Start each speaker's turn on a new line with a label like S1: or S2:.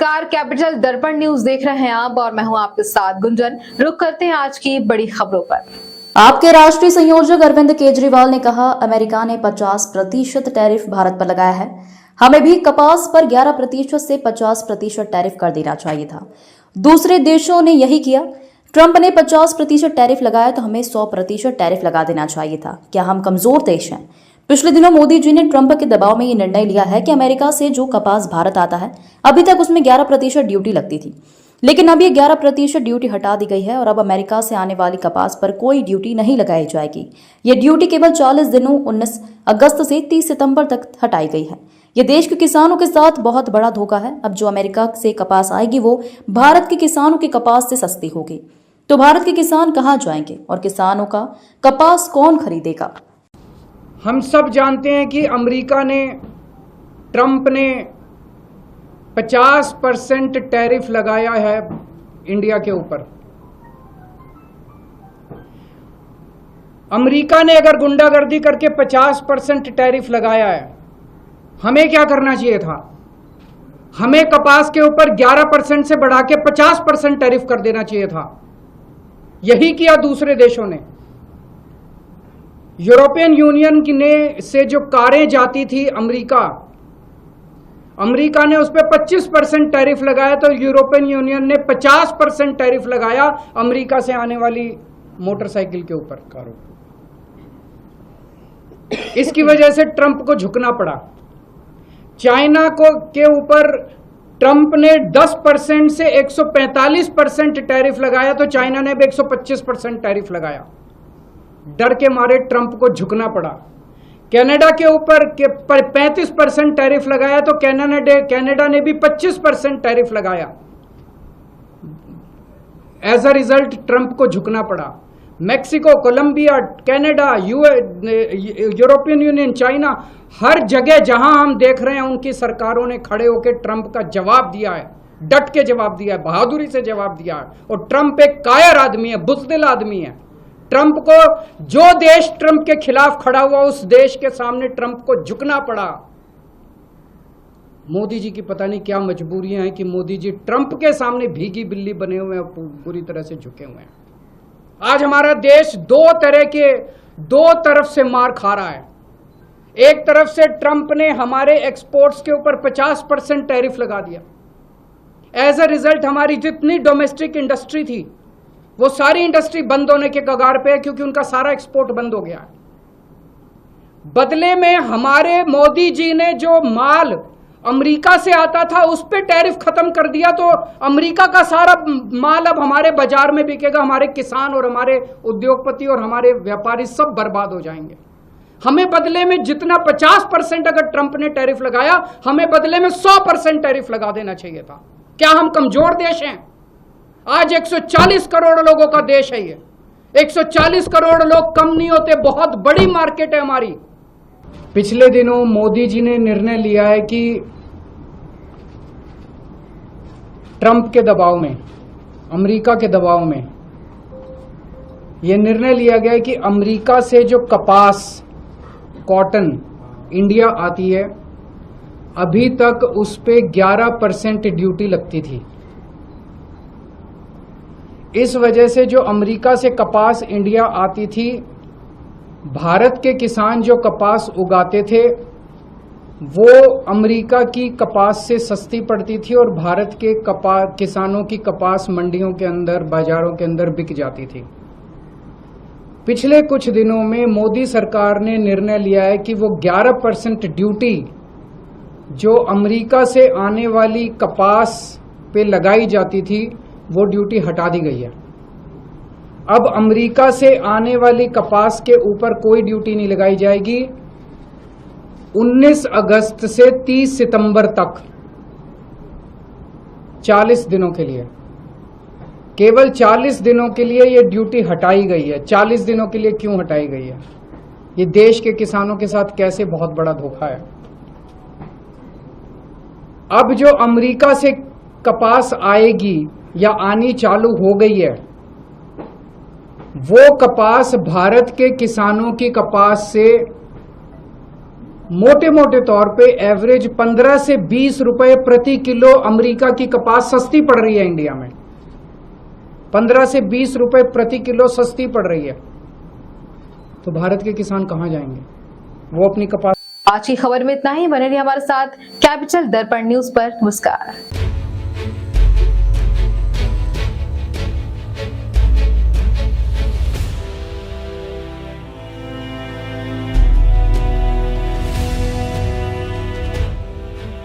S1: नमस्कार, कैपिटल दर्पण न्यूज देख रहे हैं आप और मैं हूं आपके साथ गुंजन। रुक करते हैं आज की बड़ी खबरों पर।
S2: आपके राष्ट्रीय संयोजक अरविंद केजरीवाल ने कहा, अमेरिका ने 50% टैरिफ भारत पर लगाया है, हमें भी कपास पर 11% से 50% टैरिफ कर देना चाहिए था। दूसरे देशों ने यही किया। ट्रंप ने 50% टैरिफ लगाया तो हमें 100% टैरिफ लगा देना चाहिए था। क्या हम कमजोर देश हैं? पिछले दिनों मोदी जी ने ट्रंप के दबाव में ये निर्णय लिया है कि अमेरिका से जो कपास भारत आता है, अभी तक उसमें 11% ड्यूटी लगती थी, लेकिन अब ये 11% ड्यूटी हटा दी गई है और अब अमेरिका से आने वाली कपास पर कोई ड्यूटी नहीं लगाई जाएगी। ये ड्यूटी केवल 40 दिनों 19 अगस्त से 30 सितंबर तक हटाई गई है। ये देश के किसानों के साथ बहुत बड़ा धोखा है। अब जो अमेरिका से कपास आएगी वो भारत के किसानों की कपास से सस्ती होगी, तो भारत के किसान कहाँ जाएंगे और किसानों का कपास कौन खरीदेगा?
S3: हम सब जानते हैं कि अमेरिका ने, ट्रंप ने 50% टैरिफ लगाया है इंडिया के ऊपर। अमेरिका ने अगर गुंडागर्दी करके 50% टैरिफ लगाया है, हमें क्या करना चाहिए था? हमें कपास के ऊपर 11% से बढ़ा के 50% टैरिफ कर देना चाहिए था। यही किया दूसरे देशों ने। यूरोपियन यूनियन ने से जो कारें जाती थी अमेरिका ने उस पर 25% टैरिफ लगाया, तो यूरोपियन यूनियन ने 50% टैरिफ लगाया अमेरिका से आने वाली मोटरसाइकिल के ऊपर, कारों। इसकी वजह से ट्रंप को झुकना पड़ा। चाइना के ऊपर ट्रंप ने 10% से 145% टैरिफ लगाया, तो चाइना ने भी 125% टैरिफ लगाया। डर के मारे ट्रंप को झुकना पड़ा। कनाडा के ऊपर 35% टैरिफ लगाया, तो कनाडा ने भी 25% टैरिफ लगाया। एज अ रिजल्ट ट्रंप को झुकना पड़ा। Mexico, Colombia, Canada, European Union, China, हर जगह जहां हम देख रहे हैं उनकी सरकारों ने खड़े होकर ट्रंप का जवाब दिया है, डट के जवाब दिया है, बहादुरी से जवाब दिया है। और ट्रंप एक कायर आदमी है, बुज़दिल आदमी है। ट्रंप को, जो देश ट्रंप के खिलाफ खड़ा हुआ, उस देश के सामने ट्रंप को झुकना पड़ा। मोदी जी की पता नहीं क्या मजबूरियां हैं कि मोदी जी ट्रंप के सामने भीगी बिल्ली बने हुए हैं, पूरी तरह से झुके हुए हैं। आज हमारा देश दो तरफ से मार खा रहा है। एक तरफ से ट्रंप ने हमारे एक्सपोर्ट्स के ऊपर 50% टैरिफ लगा दिया। एज अ रिजल्ट हमारी जितनी डोमेस्टिक इंडस्ट्री थी, वो सारी इंडस्ट्री बंद होने के कगार पे है, क्योंकि उनका सारा एक्सपोर्ट बंद हो गया है। बदले में हमारे मोदी जी ने जो माल अमेरिका से आता था उस पे टैरिफ खत्म कर दिया, तो अमेरिका का सारा माल अब हमारे बाजार में बिकेगा। हमारे किसान और हमारे उद्योगपति और हमारे व्यापारी सब बर्बाद हो जाएंगे। हमें बदले में जितना 50% अगर ट्रंप ने टैरिफ लगाया, हमें बदले में 100% टैरिफ लगा देना चाहिए था। क्या हम कमजोर देश हैं? आज 140 करोड़ लोगों का देश है ये। 140 करोड़ लोग कम नहीं होते, बहुत बड़ी मार्केट है हमारी। पिछले दिनों मोदी जी ने निर्णय लिया है कि ट्रंप के दबाव में, अमेरिका के दबाव में यह निर्णय लिया गया है कि अमेरिका से जो कपास, कॉटन इंडिया आती है, अभी तक उस पे 11% ड्यूटी लगती थी। इस वजह से जो अमेरिका से कपास इंडिया आती थी, भारत के किसान जो कपास उगाते थे वो अमेरिका की कपास से सस्ती पड़ती थी और भारत के किसानों की कपास मंडियों के अंदर, बाजारों के अंदर बिक जाती थी। पिछले कुछ दिनों में मोदी सरकार ने निर्णय लिया है कि वो 11% ड्यूटी जो अमेरिका से आने वाली कपास पे लगाई जाती थी, वो ड्यूटी हटा दी गई है। अब अमेरिका से आने वाली कपास के ऊपर कोई ड्यूटी नहीं लगाई जाएगी। 19 अगस्त से 30 सितंबर तक 40 दिनों के लिए, केवल 40 दिनों के लिए ये ड्यूटी हटाई गई है। 40 दिनों के लिए क्यों हटाई गई है? ये देश के किसानों के साथ कैसे बहुत बड़ा धोखा है। अब जो अमेरिका से कपास आएगी या आनी चालू हो गई है, वो कपास भारत के किसानों की कपास से मोटे मोटे तौर पे एवरेज 15 से 20 रुपए प्रति किलो अमेरिका की कपास सस्ती पड़ रही है इंडिया में। 15 से 20 रुपए प्रति किलो सस्ती पड़ रही है, तो भारत के किसान कहां जाएंगे? वो अपनी कपास।
S1: आज की खबर में इतना ही। बने रहिए हमारे साथ कैपिटल दर्पण न्यूज पर। नमस्कार।